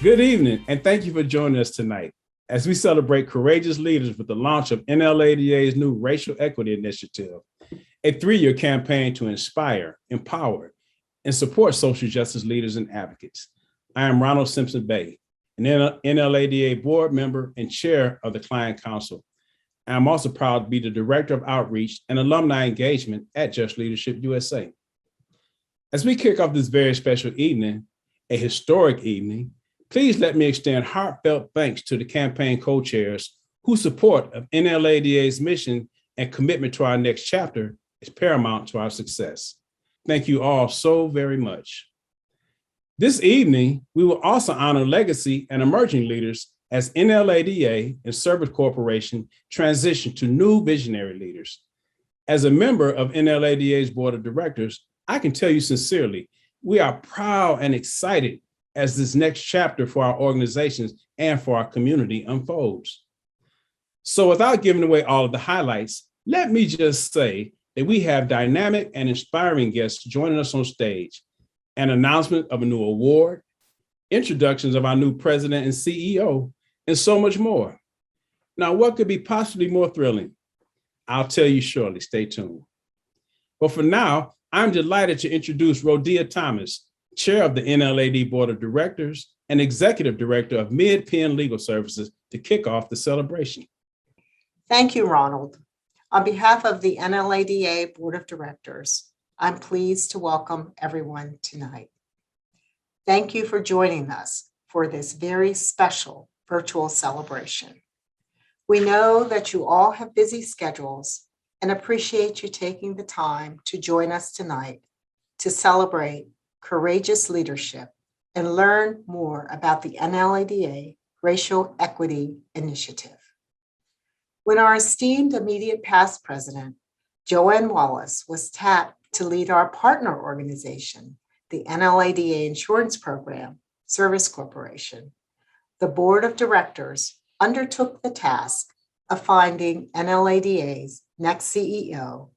Good evening, and thank you for joining us tonight as we celebrate courageous leaders with the launch of NLADA's new Racial Equity Initiative, a 3-year campaign to inspire, empower, and support social justice leaders and advocates. I am Ronald Simpson Bay, an NLADA board member and chair of the Client Council. I'm also proud to be the Director of Outreach and Alumni Engagement at Just Leadership USA. As we kick off this very special evening, a historic evening, please let me extend heartfelt thanks to the campaign co-chairs whose support of NLADA's mission and commitment to our next chapter is paramount to our success. Thank you all so very much. This evening, we will also honor legacy and emerging leaders as NLADA and Service Corporation transition to new visionary leaders. As a member of NLADA's board of directors, I can tell you sincerely, we are proud and excited as this next chapter for our organizations and for our community unfolds. So without giving away all of the highlights, let me just say that we have dynamic and inspiring guests joining us on stage, an announcement of a new award, introductions of our new president and CEO, and so much more. Now, what could be possibly more thrilling? I'll tell you shortly, stay tuned. But for now, I'm delighted to introduce Rodia Thomas, Chair of the NLAD Board of Directors and Executive Director of Mid-Penn Legal Services, to kick off the celebration. Thank you, Ronald. On behalf of the NLADA Board of Directors, I'm pleased to welcome everyone tonight. Thank you for joining us for this very special virtual celebration. We know that you all have busy schedules and appreciate you taking the time to join us tonight to celebrate courageous leadership and learn more about the NLADA Racial Equity Initiative. When our esteemed immediate past president, Joanne Wallace, was tapped to lead our partner organization, the NLADA Insurance Program Service Corporation, the board of directors undertook the task of finding NLADA's next CEO,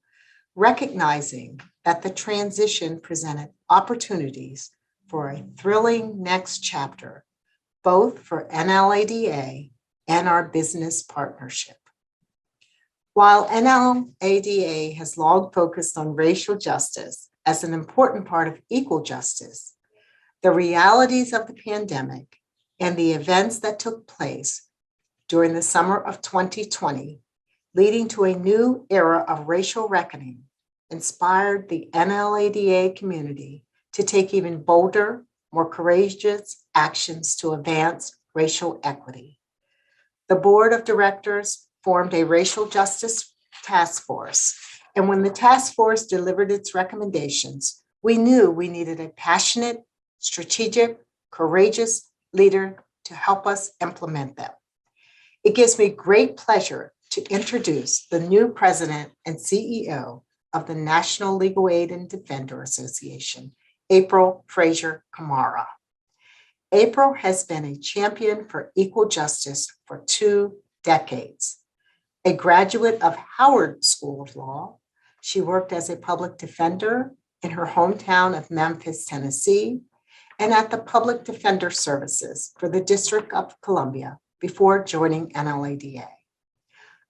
recognizing that the transition presented opportunities for a thrilling next chapter, both for NLADA and our business partnership. While NLADA has long focused on racial justice as an important part of equal justice, the realities of the pandemic and the events that took place during the summer of 2020, leading to a new era of racial reckoning, inspired the NLADA community to take even bolder, more courageous actions to advance racial equity. The board of directors formed a racial justice task force, and when the task force delivered its recommendations, we knew we needed a passionate, strategic, courageous leader to help us implement them. It gives me great pleasure to introduce the new president and CEO of the National Legal Aid and Defender Association, April Frazier Kamara. April has been a champion for equal justice for 2 decades. A graduate of Howard School of Law, she worked as a public defender in her hometown of Memphis, Tennessee, and at the Public Defender Services for the District of Columbia before joining NLADA.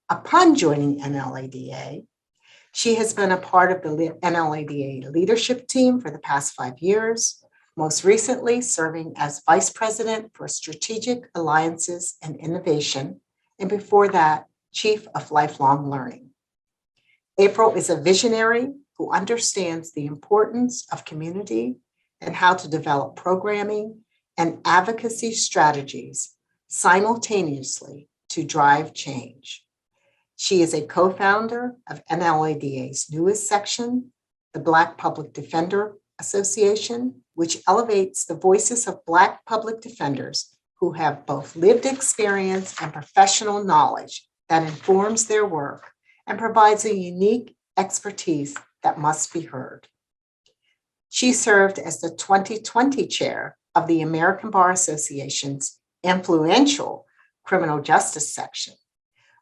Upon joining NLADA, she has been a part of the NLADA leadership team for the past 5 years, most recently serving as Vice President for Strategic Alliances and Innovation, and before that, Chief of Lifelong Learning. April is a visionary who understands the importance of community and how to develop programming and advocacy strategies simultaneously to drive change. She is a co-founder of NLADA's newest section, the Black Public Defender Association, which elevates the voices of Black public defenders who have both lived experience and professional knowledge that informs their work and provides a unique expertise that must be heard. She served as the 2020 chair of the American Bar Association's influential criminal justice section,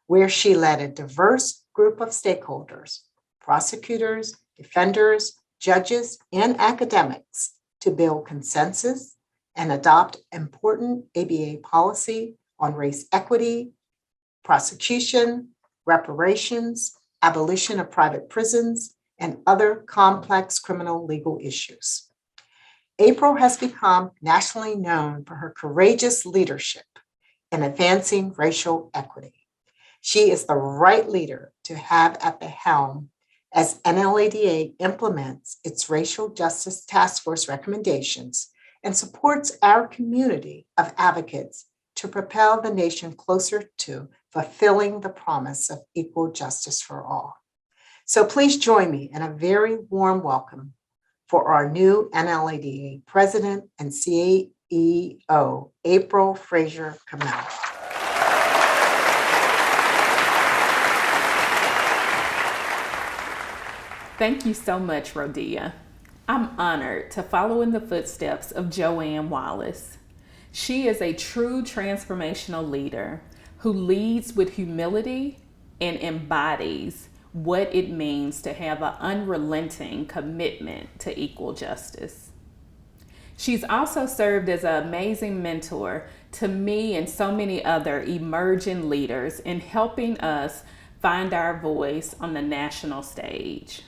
where she led a diverse group of stakeholders, prosecutors, defenders, judges, and academics to build consensus and adopt important ABA policy on race equity, prosecution, reparations, abolition of private prisons, and other complex criminal legal issues. April has become nationally known for her courageous leadership in advancing racial equity. She is the right leader to have at the helm as NLADA implements its Racial Justice Task Force recommendations and supports our community of advocates to propel the nation closer to fulfilling the promise of equal justice for all. So please join me in a very warm welcome for our new NLADA President and CEO, April Frazier Kamel. Thank you so much, Rhodia. I'm honored to follow in the footsteps of Joanne Wallace. She is a true transformational leader who leads with humility and embodies what it means to have an unrelenting commitment to equal justice. She's also served as an amazing mentor to me and so many other emerging leaders in helping us find our voice on the national stage.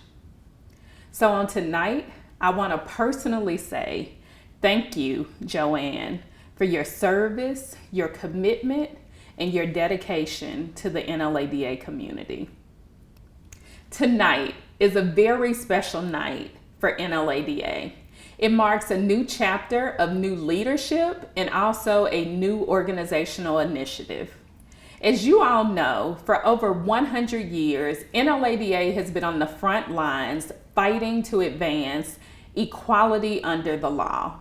So on tonight, I want to personally say thank you, Joanne, for your service, your commitment, and your dedication to the NLADA community. Tonight is a very special night for NLADA. It marks a new chapter of new leadership and also a new organizational initiative. As you all know, for over 100 years, NLADA has been on the front lines fighting to advance equality under the law.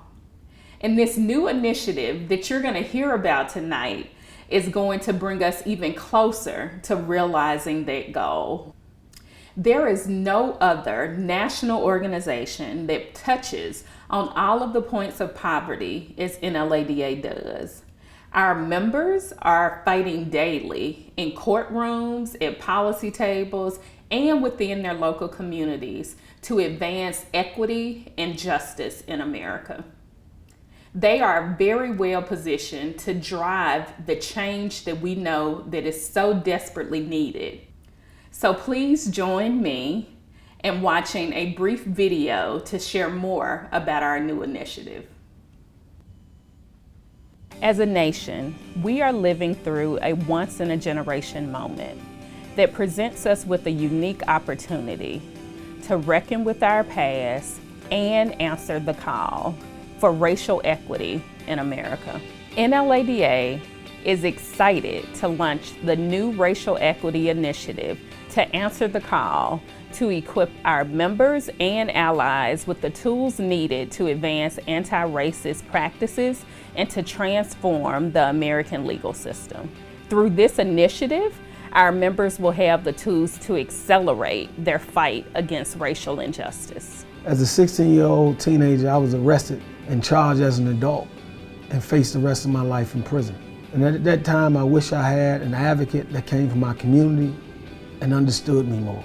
And this new initiative that you're going to hear about tonight is going to bring us even closer to realizing that goal. There is no other national organization that touches on all of the points of poverty as NLADA does. Our members are fighting daily in courtrooms, at policy tables, and within their local communities to advance equity and justice in America. They are very well positioned to drive the change that we know that is so desperately needed. So please join me in watching a brief video to share more about our new initiative. As a nation, we are living through a once-in-a-generation moment that presents us with a unique opportunity to reckon with our past and answer the call for racial equity in America. NLADA is excited to launch the new Racial Equity Initiative to answer the call to equip our members and allies with the tools needed to advance anti-racist practices and to transform the American legal system. Through this initiative, our members will have the tools to accelerate their fight against racial injustice. As a 16-year-old teenager, I was arrested and charged as an adult and faced the rest of my life in prison. And at that time, I wish I had an advocate that came from my community and understood me more,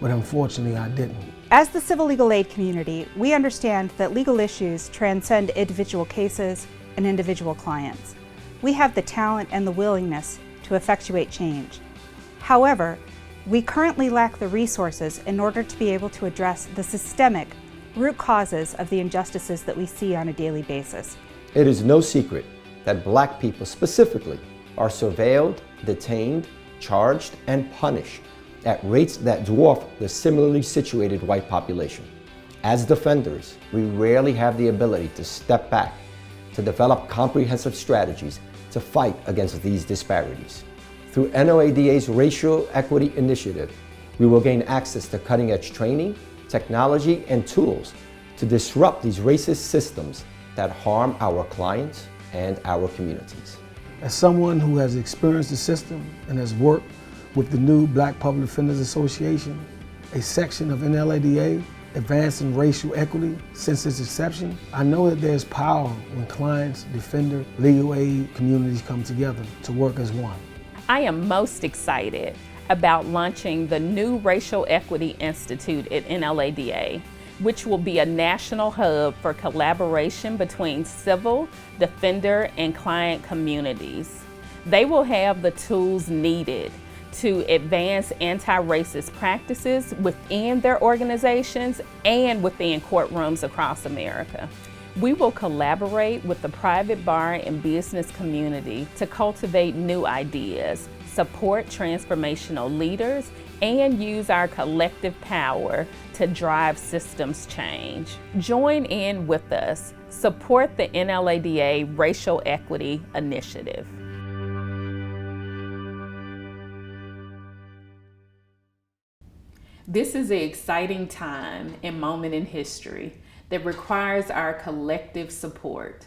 but unfortunately I didn't. As the civil legal aid community, we understand that legal issues transcend individual cases and individual clients. We have the talent and the willingness to effectuate change. However, we currently lack the resources in order to be able to address the systemic root causes of the injustices that we see on a daily basis. It is no secret that Black people specifically are surveilled, detained, charged, and punished at rates that dwarf the similarly situated white population. As defenders, we rarely have the ability to step back to develop comprehensive strategies to fight against these disparities. Through NLADA's Racial Equity Initiative, we will gain access to cutting-edge training, technology, and tools to disrupt these racist systems that harm our clients and our communities. As someone who has experienced the system and has worked with the new Black Public Defenders Association, a section of NLADA advancing racial equity since its inception, I know that there's power when clients, defender, legal aid communities come together to work as one. I am most excited about launching the new Racial Equity Institute at NLADA which will be a national hub for collaboration between civil, defender, and client communities. They will have the tools needed to advance anti-racist practices within their organizations and within courtrooms across America. We will collaborate with the private bar and business community to cultivate new ideas, support transformational leaders, and use our collective power to drive systems change. Join in with us. Support the NLADA Racial Equity Initiative. This is an exciting time and moment in history that requires our collective support.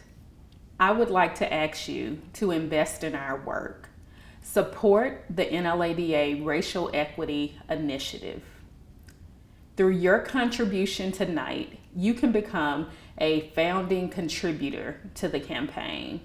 I would like to ask you to invest in our work. Support the NLADA Racial Equity Initiative. Through your contribution tonight, you can become a founding contributor to the campaign,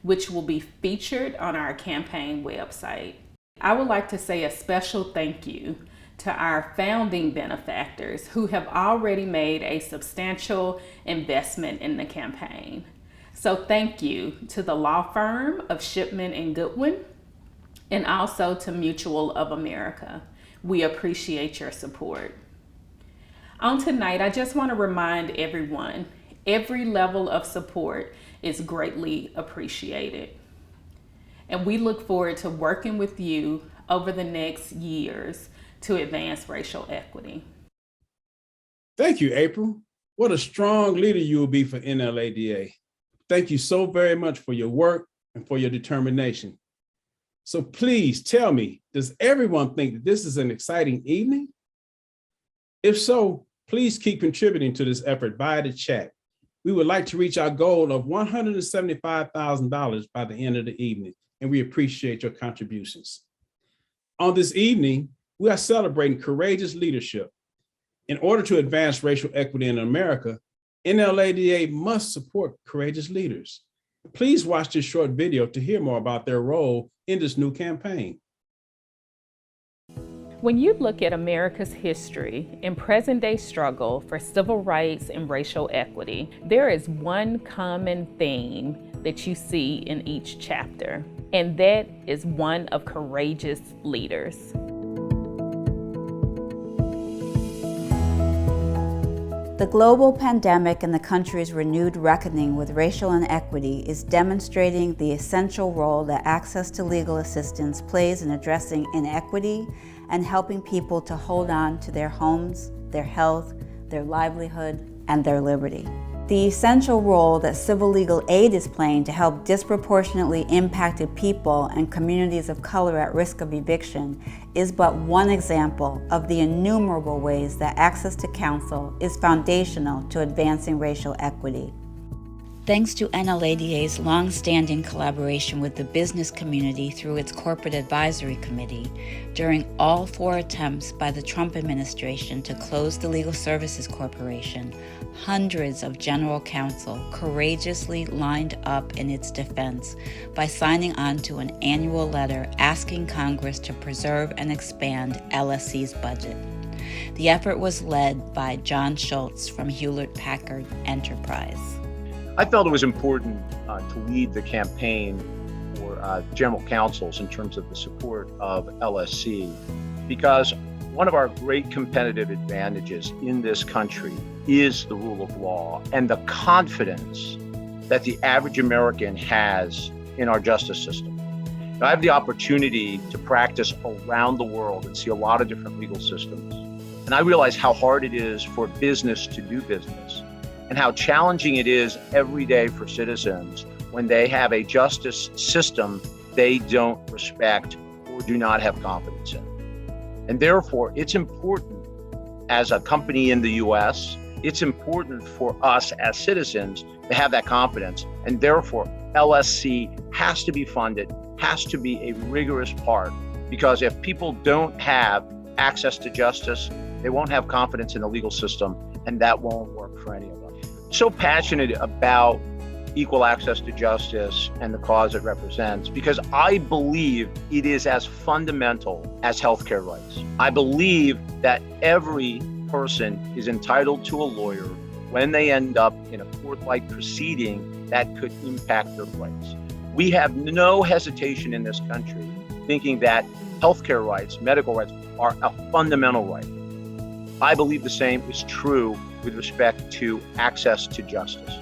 which will be featured on our campaign website. I would like to say a special thank you to our founding benefactors who have already made a substantial investment in the campaign. So thank you to the law firm of Shipman and Goodwin, and also to Mutual of America. We appreciate your support. On tonight, I just want to remind everyone, every level of support is greatly appreciated. And we look forward to working with you over the next years to advance racial equity. Thank you, April. What a strong leader you will be for NLADA. Thank you so very much for your work and for your determination. So please tell me, does everyone think that this is an exciting evening? If so, please keep contributing to this effort via the chat. We would like to reach our goal of $175,000 by the end of the evening, and we appreciate your contributions. On this evening, we are celebrating courageous leadership. In order to advance racial equity in America, NLADA must support courageous leaders. Please watch this short video to hear more about their role in this new campaign. When you look at America's history and present-day struggle for civil rights and racial equity, there is one common theme that you see in each chapter, and that is one of courageous leaders. The global pandemic and the country's renewed reckoning with racial inequity is demonstrating the essential role that access to legal assistance plays in addressing inequity and helping people to hold on to their homes, their health, their livelihood, and their liberty. The essential role that civil legal aid is playing to help disproportionately impacted people and communities of color at risk of eviction is but one example of the innumerable ways that access to counsel is foundational to advancing racial equity. Thanks to NLADA's long-standing collaboration with the business community through its Corporate Advisory Committee, during all 4 attempts by the Trump administration to close the Legal Services Corporation, hundreds of general counsel courageously lined up in its defense by signing on to an annual letter asking Congress to preserve and expand LSC's budget. The effort was led by John Schultz from Hewlett-Packard Enterprise. I felt it was important to lead the campaign for general counsels in terms of the support of LSC, because one of our great competitive advantages in this country is the rule of law and the confidence that the average American has in our justice system. Now, I have the opportunity to practice around the world and see a lot of different legal systems. And I realize how hard it is for business to do business, and how challenging it is every day for citizens when they have a justice system they don't respect or do not have confidence in. And therefore, it's important as a company in the US, it's important for us as citizens to have that confidence. And therefore, LSC has to be funded, has to be a rigorous part, because if people don't have access to justice, they won't have confidence in the legal system, and that won't work for any of us. So passionate about equal access to justice and the cause it represents, because I believe it is as fundamental as healthcare rights. I believe that every person is entitled to a lawyer when they end up in a court-like proceeding that could impact their rights. We have no hesitation in this country thinking that healthcare rights, medical rights, are a fundamental right. I believe the same is true with respect to access to justice.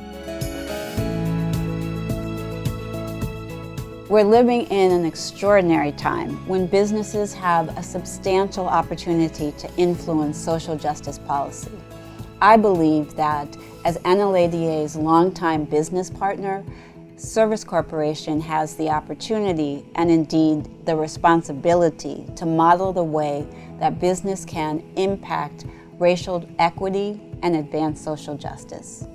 We're living in an extraordinary time when businesses have a substantial opportunity to influence social justice policy. I believe that as NLADA's longtime business partner, Service Corporation has the opportunity and indeed the responsibility to model the way that business can impact racial equity and advance social justice.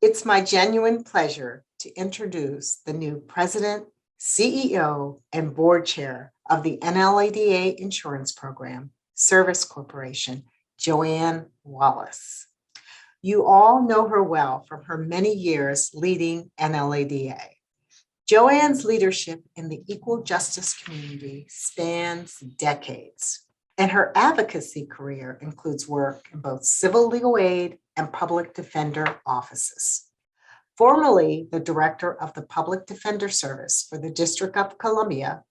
It's my genuine pleasure to introduce the new President, CEO, and Board Chair of the NLADA Insurance Program, Service Corporation, Joanne Wallace. You all know her well from her many years leading NLADA. Joanne's leadership in the equal justice community spans decades, and her advocacy career includes work in both civil legal aid and public defender offices. Formerly the director of the Public Defender Service for the District of Columbia,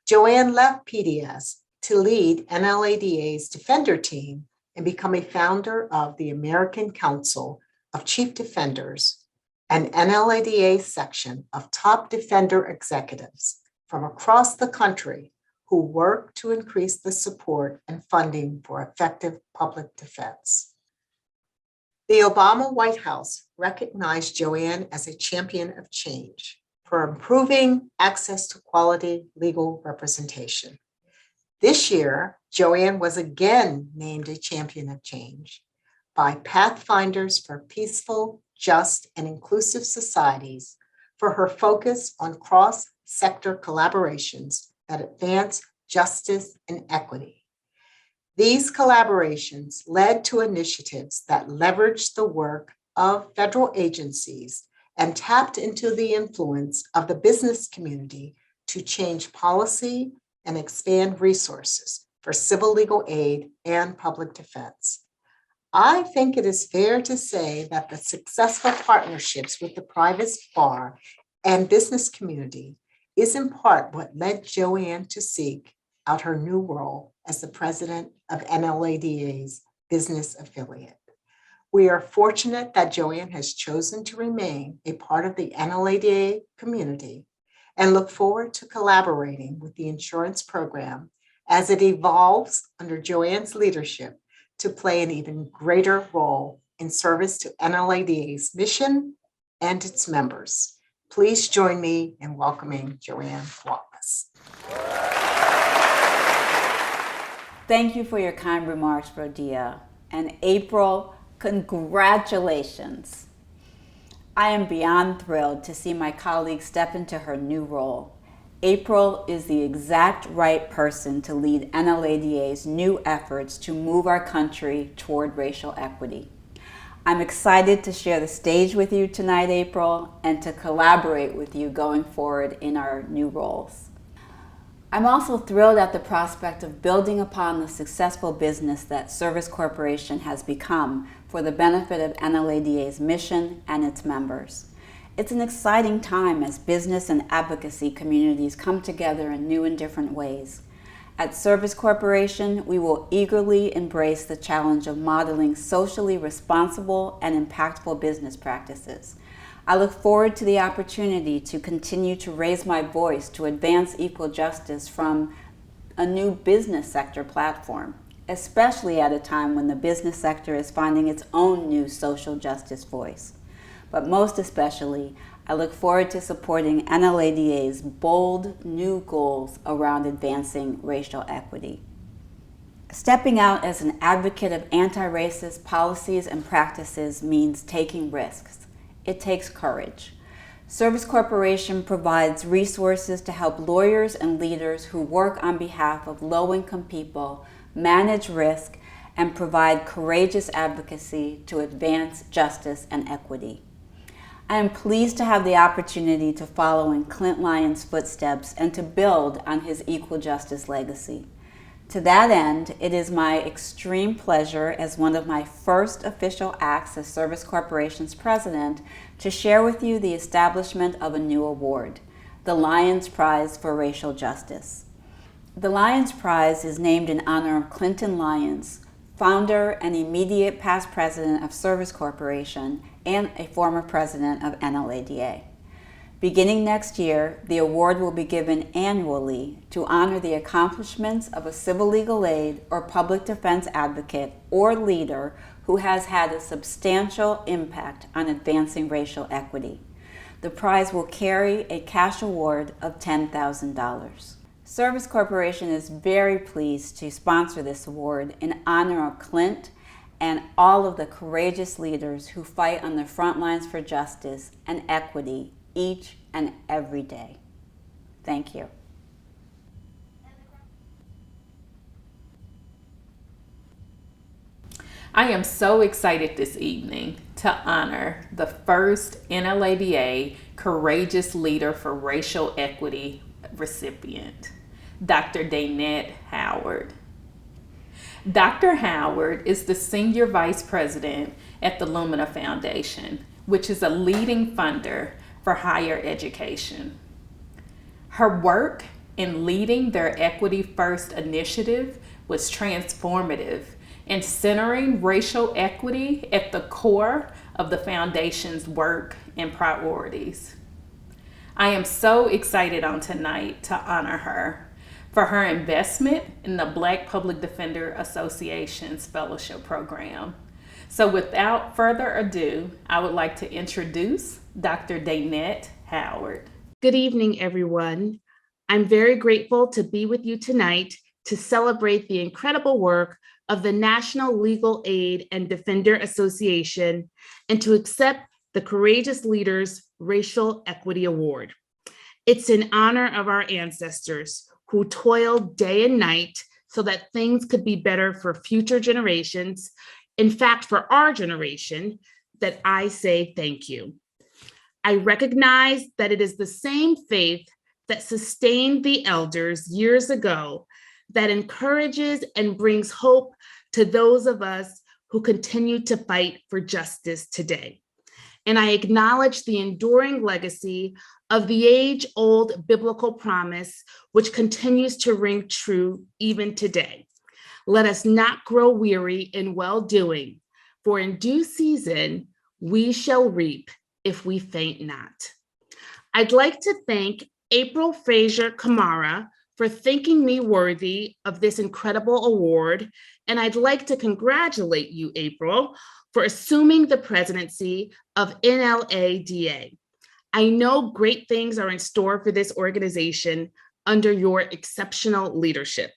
Joanne left PDS to lead NLADA's Defender team and become a founder of the American Council of Chief Defenders, an NLADA section of top defender executives from across the country who work to increase the support and funding for effective public defense. The Obama White House recognized Joanne as a champion of change for improving access to quality legal representation. This year, Joanne was again named a champion of change by Pathfinders for Peaceful, Just, and Inclusive Societies for her focus on cross-sector collaborations that advance justice and equity. These collaborations led to initiatives that leveraged the work of federal agencies and tapped into the influence of the business community to change policy and expand resources for civil legal aid and public defense. I think it is fair to say that the successful partnerships with the private bar and business community is in part what led Joanne to seek out her new role as the president of NLADA's business affiliate. We are fortunate that Joanne has chosen to remain a part of the NLADA community and look forward to collaborating with the insurance program as it evolves under Joanne's leadership to play an even greater role in service to NLADA's mission and its members. Please join me in welcoming Joanne Wallace. Thank you for your kind remarks, Rodia. And April, congratulations. I am beyond thrilled to see my colleague step into her new role. April is the exact right person to lead NLADA's new efforts to move our country toward racial equity. I'm excited to share the stage with you tonight, April, and to collaborate with you going forward in our new roles. I'm also thrilled at the prospect of building upon the successful business that Service Corporation has become for the benefit of NLADA's mission and its members. It's an exciting time as business and advocacy communities come together in new and different ways. At Service Corporation, we will eagerly embrace the challenge of modeling socially responsible and impactful business practices. I look forward to the opportunity to continue to raise my voice to advance equal justice from a new business sector platform, especially at a time when the business sector is finding its own new social justice voice. But most especially, I look forward to supporting NLADA's bold new goals around advancing racial equity. Stepping out as an advocate of anti-racist policies and practices means taking risks. It takes courage. Service Corporation provides resources to help lawyers and leaders who work on behalf of low-income people manage risk and provide courageous advocacy to advance justice and equity. I am pleased to have the opportunity to follow in Clint Lyons' footsteps and to build on his equal justice legacy. To that end, it is my extreme pleasure as one of my first official acts as Service Corporation's president to share with you the establishment of a new award, the Lyons Prize for Racial Justice. The Lyons Prize is named in honor of Clinton Lyons, founder and immediate past president of Service Corporation and a former president of NLADA. Beginning next year, the award will be given annually to honor the accomplishments of a civil legal aid or public defense advocate or leader who has had a substantial impact on advancing racial equity. The prize will carry a cash award of $10,000. Service Corporation is very pleased to sponsor this award in honor of Clint and all of the courageous leaders who fight on the front lines for justice and equity each and every day. Thank you. I am so excited this evening to honor the first NLADA Courageous Leader for Racial Equity recipient, Dr. Daynette Howard. Dr. Howard is the Senior Vice President at the Lumina Foundation, which is a leading funder for higher education. Her work in leading their Equity First initiative was transformative in centering racial equity at the core of the foundation's work and priorities. I am so excited on tonight to honor her for her investment in the Black Public Defender Association's fellowship program. So without further ado, I would like to introduce Dr. Daynette Howard. Good evening, everyone. I'm very grateful to be with you tonight to celebrate the incredible work of the National Legal Aid and Defender Association and to accept the Courageous Leaders Racial Equity Award. It's in honor of our ancestors who toiled day and night so that things could be better for future generations. In fact, for our generation, that I say thank you. I recognize that it is the same faith that sustained the elders years ago that encourages and brings hope to those of us who continue to fight for justice today. And I acknowledge the enduring legacy of the age-old biblical promise, which continues to ring true even today. Let us not grow weary in well-doing, for in due season we shall reap if we faint not. I'd like to thank April Frazier Kamara for thinking me worthy of this incredible award, and I'd like to congratulate you, April, for assuming the presidency of NLADA. I know great things are in store for this organization under your exceptional leadership.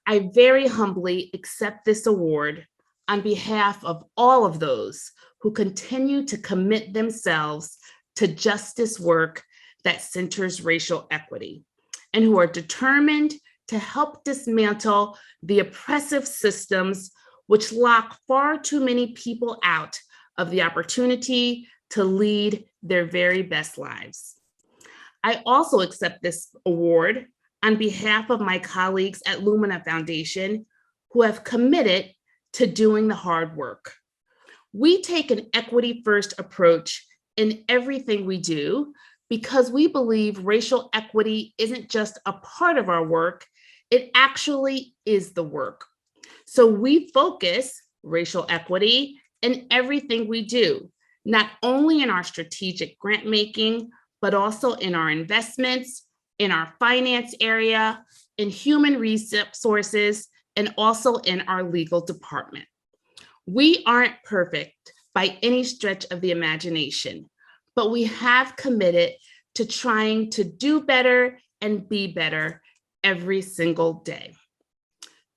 I very humbly accept this award on behalf of all of those who continue to commit themselves to justice work that centers racial equity and who are determined to help dismantle the oppressive systems which lock far too many people out of the opportunity to lead their very best lives. I also accept this award on behalf of my colleagues at Lumina Foundation who have committed to doing the hard work. We take an equity-first approach in everything we do because we believe racial equity isn't just a part of our work, it actually is the work. So we focus racial equity in everything we do, not only in our strategic grant making, but also in our investments, in our finance area, in human resources, and also in our legal department. We aren't perfect by any stretch of the imagination, but we have committed to trying to do better and be better every single day.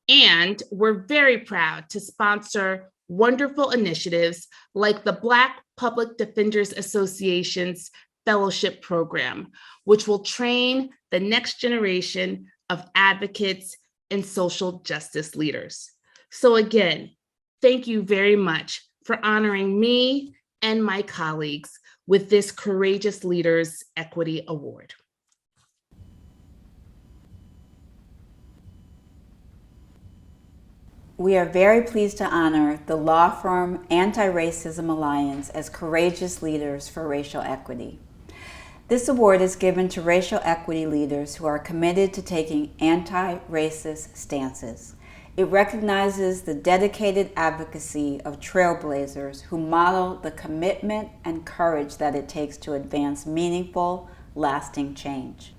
And we're very proud to sponsor wonderful initiatives like the Black Public Defenders Association's Fellowship Program, which will train the next generation of advocates and social justice leaders. So again, thank you very much for honoring me and my colleagues with this Courageous Leaders Equity Award. We are very pleased to honor the law firm Anti-Racism Alliance as Courageous Leaders for Racial Equity. This award is given to racial equity leaders who are committed to taking anti-racist stances. It recognizes the dedicated advocacy of trailblazers who model the commitment and courage that it takes to advance meaningful, lasting change.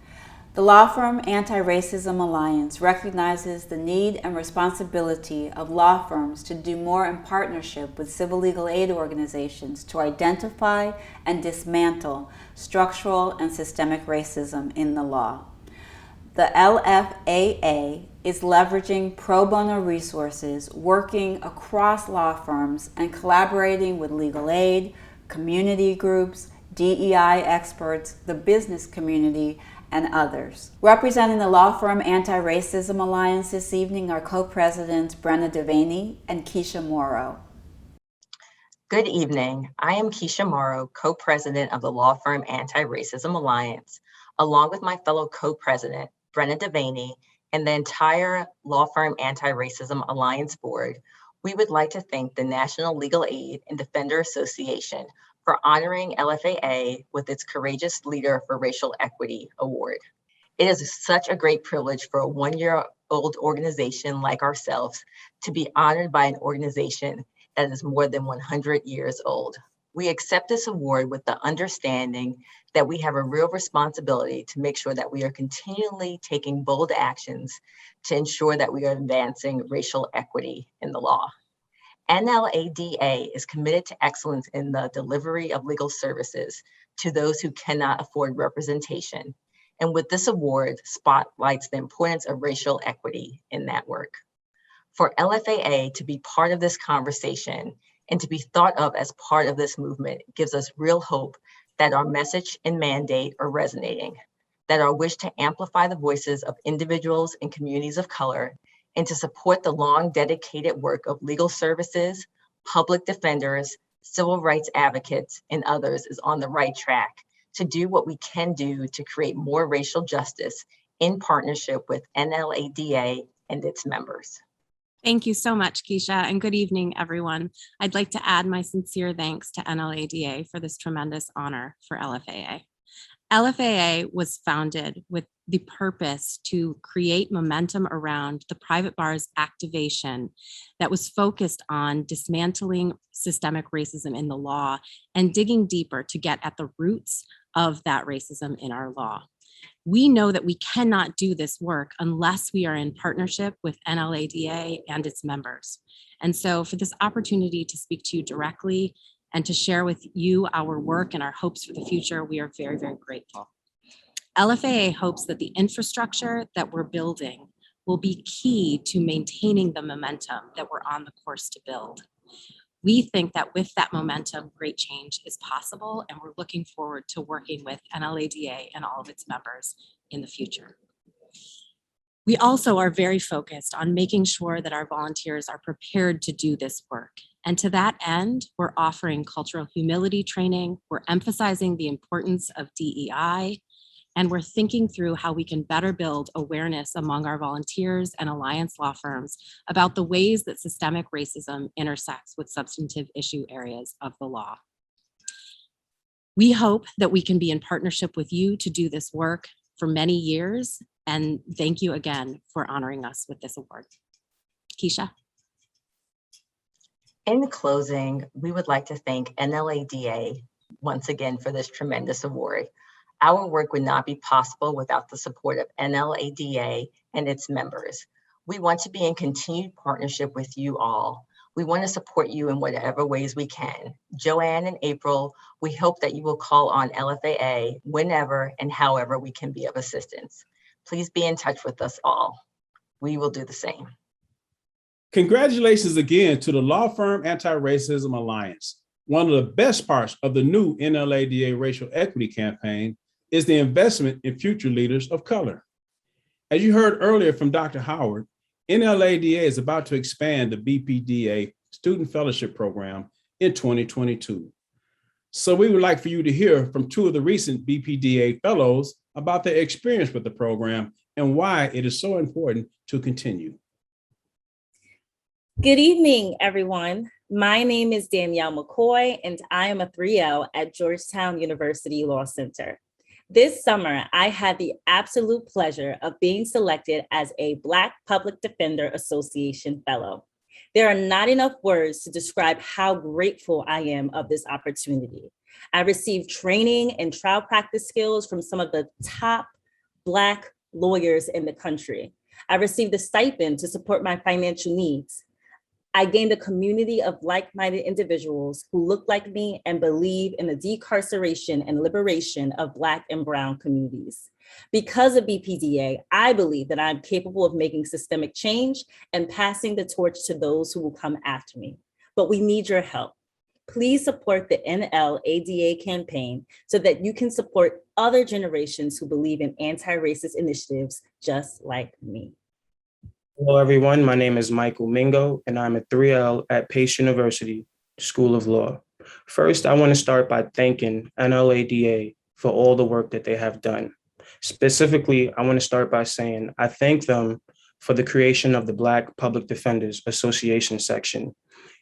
The law firm Anti-Racism Alliance recognizes the need and responsibility of law firms to do more in partnership with civil legal aid organizations to identify and dismantle structural and systemic racism in the law. The LFAA is leveraging pro bono resources, working across law firms, and collaborating with legal aid, community groups, DEI experts, the business community, and others. Representing the law firm Anti-Racism Alliance this evening are co-presidents Brenna Devaney and Keisha Morrow. Good evening. I am Keisha Morrow, co-president of the law firm Anti-Racism Alliance, along with my fellow co-president, Brenna Devaney, and the entire law firm Anti-Racism Alliance board. We would like to thank the National Legal Aid and Defender Association for honoring LFAA with its Courageous Leader for Racial Equity Award. It is such a great privilege for a one-year-old organization like ourselves to be honored by an organization that is more than 100 years old. We accept this award with the understanding that we have a real responsibility to make sure that we are continually taking bold actions to ensure that we are advancing racial equity in the law. NLADA is committed to excellence in the delivery of legal services to those who cannot afford representation, and with this award spotlights the importance of racial equity in that work. For LFAA to be part of this conversation and to be thought of as part of this movement gives us real hope that our message and mandate are resonating, that our wish to amplify the voices of individuals and communities of color and to support the long dedicated work of legal services, public defenders, civil rights advocates, and others is on the right track to do what we can do to create more racial justice in partnership with NLADA and its members. Thank you so much, Keisha, and good evening, everyone. I'd like to add my sincere thanks to NLADA for this tremendous honor for LFAA. LFAA was founded with the purpose to create momentum around the private bar's activation that was focused on dismantling systemic racism in the law and digging deeper to get at the roots of that racism in our law. We know that we cannot do this work unless we are in partnership with NLADA and its members. And so for this opportunity to speak to you directly and to share with you our work and our hopes for the future, we are very, very grateful. LFAA hopes that the infrastructure that we're building will be key to maintaining the momentum that we're on the course to build. We think that with that momentum, great change is possible, and we're looking forward to working with NLADA and all of its members in the future. We also are very focused on making sure that our volunteers are prepared to do this work. And to that end, we're offering cultural humility training, we're emphasizing the importance of DEI, and we're thinking through how we can better build awareness among our volunteers and alliance law firms about the ways that systemic racism intersects with substantive issue areas of the law. We hope that we can be in partnership with you to do this work for many years, and thank you again for honoring us with this award. Keisha. In closing, we would like to thank NLADA once again for this tremendous award. Our work would not be possible without the support of NLADA and its members. We want to be in continued partnership with you all. We want to support you in whatever ways we can. Joanne and April, we hope that you will call on LFAA whenever and however we can be of assistance. Please be in touch with us all. We will do the same. Congratulations again to the law firm Anti-Racism Alliance. One of the best parts of the new NLADA racial equity campaign is the investment in future leaders of color. As you heard earlier from Dr. Howard, NLADA is about to expand the BPDA Student Fellowship Program in 2022. So we would like for you to hear from two of the recent BPDA fellows about their experience with the program and why it is so important to continue. Good evening, everyone. My name is Danielle McCoy, and I am a 3L at Georgetown University Law Center. This summer, I had the absolute pleasure of being selected as a Black Public Defender Association Fellow. There are not enough words to describe how grateful I am of this opportunity. I received training and trial practice skills from some of the top Black lawyers in the country. I received a stipend to support my financial needs. I gained a community of like-minded individuals who look like me and believe in the decarceration and liberation of Black and Brown communities. Because of BPDA, I believe that I'm capable of making systemic change and passing the torch to those who will come after me. But we need your help. Please support the NLADA campaign so that you can support other generations who believe in anti-racist initiatives just like me. Hello, everyone. My name is Michael Mingo, and I'm a 3L at Pace University School of Law. First, I want to start by thanking NLADA for all the work that they have done. Specifically, I want to start by saying I thank them for the creation of the Black Public Defenders Association section.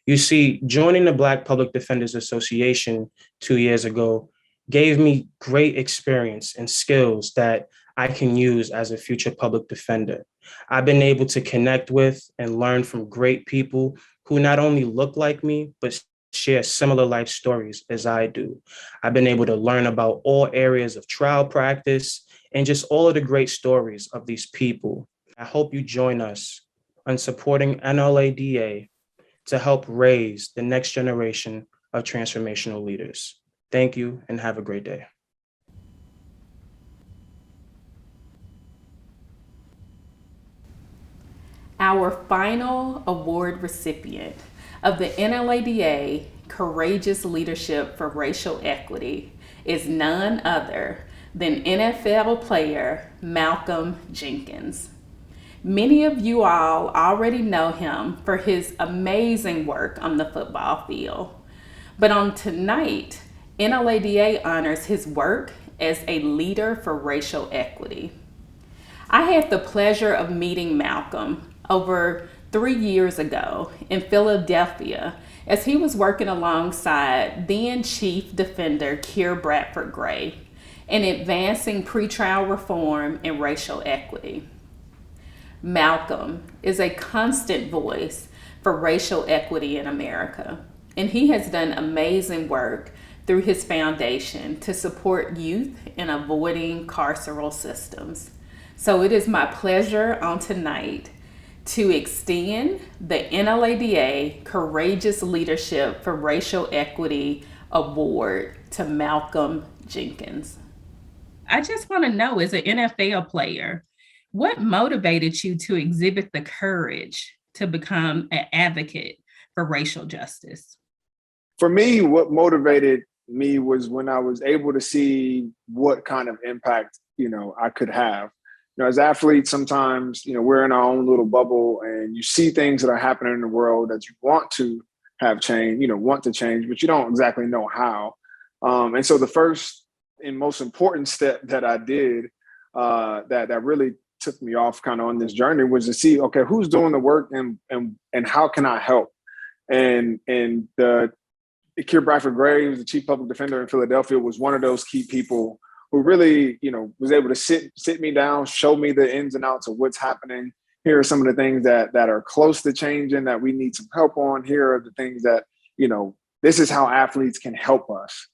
You see, joining the Black Public Defenders Association 2 years ago gave me great experience and skills that I can use as a future public defender. I've been able to connect with and learn from great people who not only look like me, but share similar life stories as I do. I've been able to learn about all areas of trial practice and just all of the great stories of these people. I hope you join us on supporting NLADA to help raise the next generation of transformational leaders. Thank you and have a great day. Our final award recipient of the NLADA Courageous Leadership for Racial Equity is none other than NFL player Malcolm Jenkins. Many of you all already know him for his amazing work on the football field. But on tonight, NLADA honors his work as a leader for racial equity. I had the pleasure of meeting Malcolm over 3 years ago in Philadelphia as he was working alongside then Chief Defender Keir Bradford Gray in advancing pretrial reform and racial equity. Malcolm is a constant voice for racial equity in America, and he has done amazing work through his foundation to support youth in avoiding carceral systems. So it is my pleasure on tonight to extend the NLADA Courageous Leadership for Racial Equity Award to Malcolm Jenkins. I just want to know, as an NFL player, what motivated you to exhibit the courage to become an advocate for racial justice? For me, what motivated me was when I was able to see what kind of impact, I could have. As athletes, sometimes, we're in our own little bubble and you see things that are happening in the world that you want to have change, want to change, but you don't exactly know how. And so the first and most important step that I did that really took me off kind of on this journey was to see, okay, who's doing the work and how can I help? And the Keir Bradford Gray, who was the chief public defender in Philadelphia, was one of those key people who really, was able to sit me down, show me the ins and outs of what's happening. Here are some of the things that are close to changing that we need some help on. Here are the things that, this is how athletes can help us.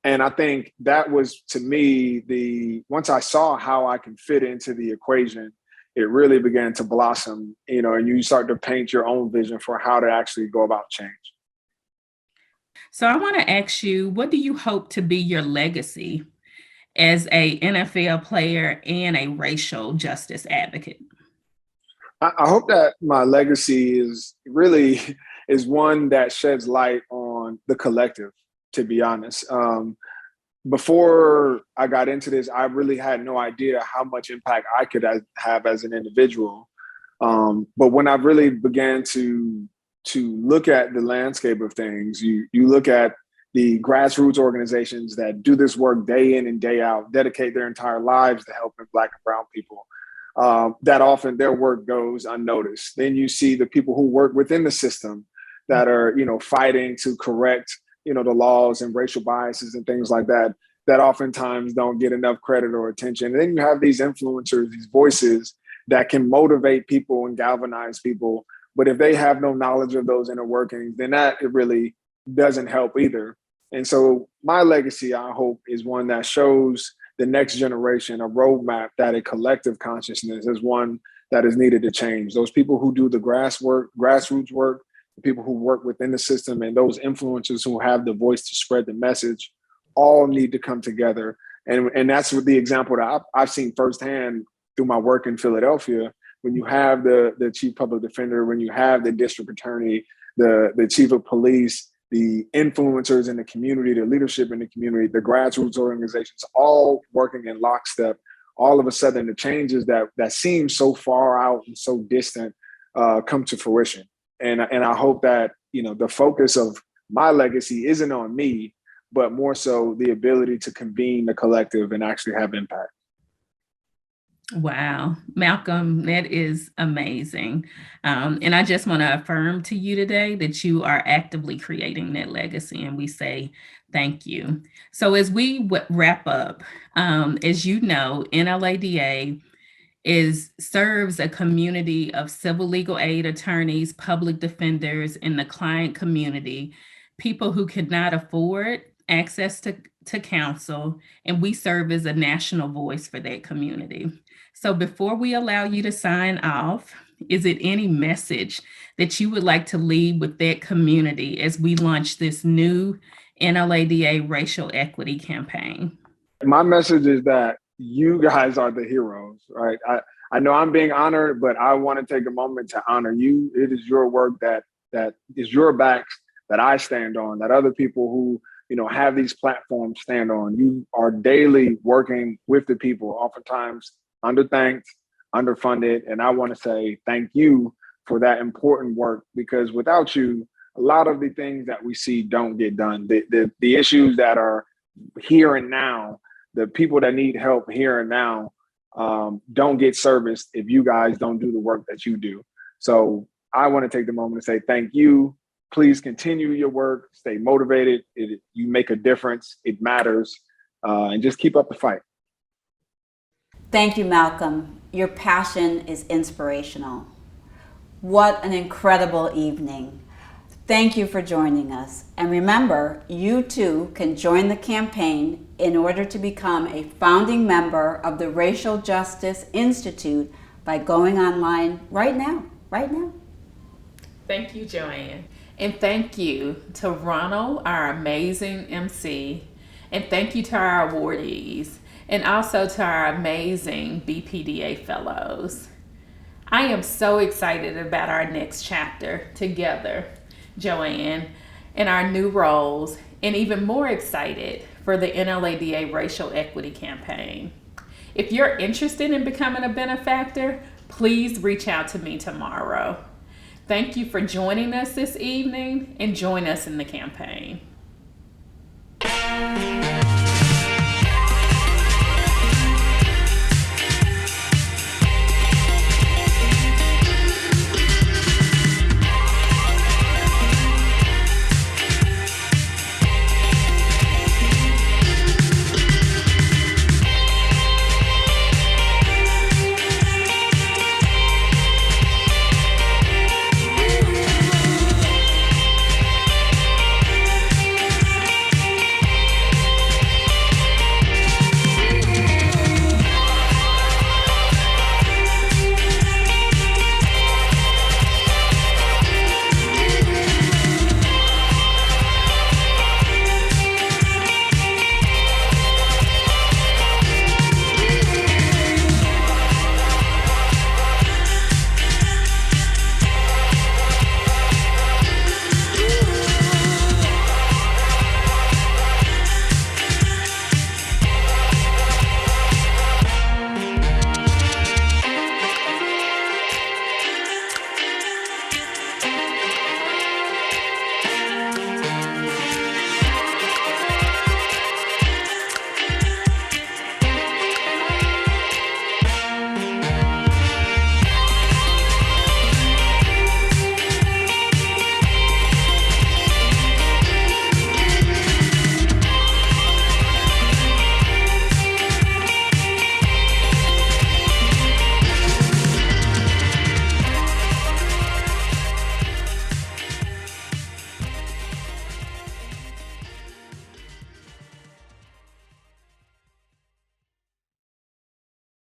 And I think that was, to me, once I saw how I can fit into the equation, it really began to blossom, and you start to paint your own vision for how to actually go about change. So I want to ask you, what do you hope to be your legacy as a NFL player and a racial justice advocate? I hope that my legacy is one that sheds light on the collective, to be honest. Before I got into this, I really had no idea how much impact I could have as an individual. But when I really began to look at the landscape of things, you look at the grassroots organizations that do this work day in and day out, dedicate their entire lives to helping Black and brown people, that often their work goes unnoticed. Then you see the people who work within the system that are, fighting to correct, the laws and racial biases and things like that, that oftentimes don't get enough credit or attention. And then you have these influencers, these voices that can motivate people and galvanize people. But if they have no knowledge of those inner workings, then it really doesn't help either. And so my legacy, I hope, is one that shows the next generation a roadmap that a collective consciousness is one that is needed to change. Those people who do the grassroots work, the people who work within the system, and those influencers who have the voice to spread the message, all need to come together. And that's what the example that I've seen firsthand through my work in Philadelphia. When you have the chief public defender, when you have the district attorney, the chief of police, the influencers in the community, the leadership in the community, the grassroots organizations, all working in lockstep, all of a sudden the changes that seem so far out and so distant come to fruition. And I hope that, the focus of my legacy isn't on me, but more so the ability to convene the collective and actually have impact. Wow, Malcolm, that is amazing. And I just want to affirm to you today that you are actively creating that legacy, and we say thank you. So as we wrap up, as you know, NLADA serves a community of civil legal aid attorneys, public defenders, and the client community, people who could not afford access to counsel, and we serve as a national voice for that community. So before we allow you to sign off, is it any message that you would like to leave with that community as we launch this new NLADA racial equity campaign? My message is that you guys are the heroes, right? I know I'm being honored, but I want to take a moment to honor you. It is your work that is your backs that I stand on, that other people who have these platforms stand on. You are daily working with the people, oftentimes underthanked, underfunded. And I want to say thank you for that important work, because without you, a lot of the things that we see don't get done. The issues that are here and now, the people that need help here and now, don't get serviced if you guys don't do the work that you do. So I want to take the moment to say thank you. Please continue your work, stay motivated. You make a difference, it matters, and just keep up the fight. Thank you, Malcolm. Your passion is inspirational. What an incredible evening. Thank you for joining us. And remember, you too can join the campaign in order to become a founding member of the Racial Justice Institute by going online right now. Thank you, Joanne. And thank you to Ronald, our amazing MC. And thank you to our awardees. And also to our amazing BPDA fellows. I am so excited about our next chapter together, Joanne, and our new roles, and even more excited for the NLADA Racial Equity Campaign. If you're interested in becoming a benefactor, please reach out to me tomorrow. Thank you for joining us this evening, and join us in the campaign.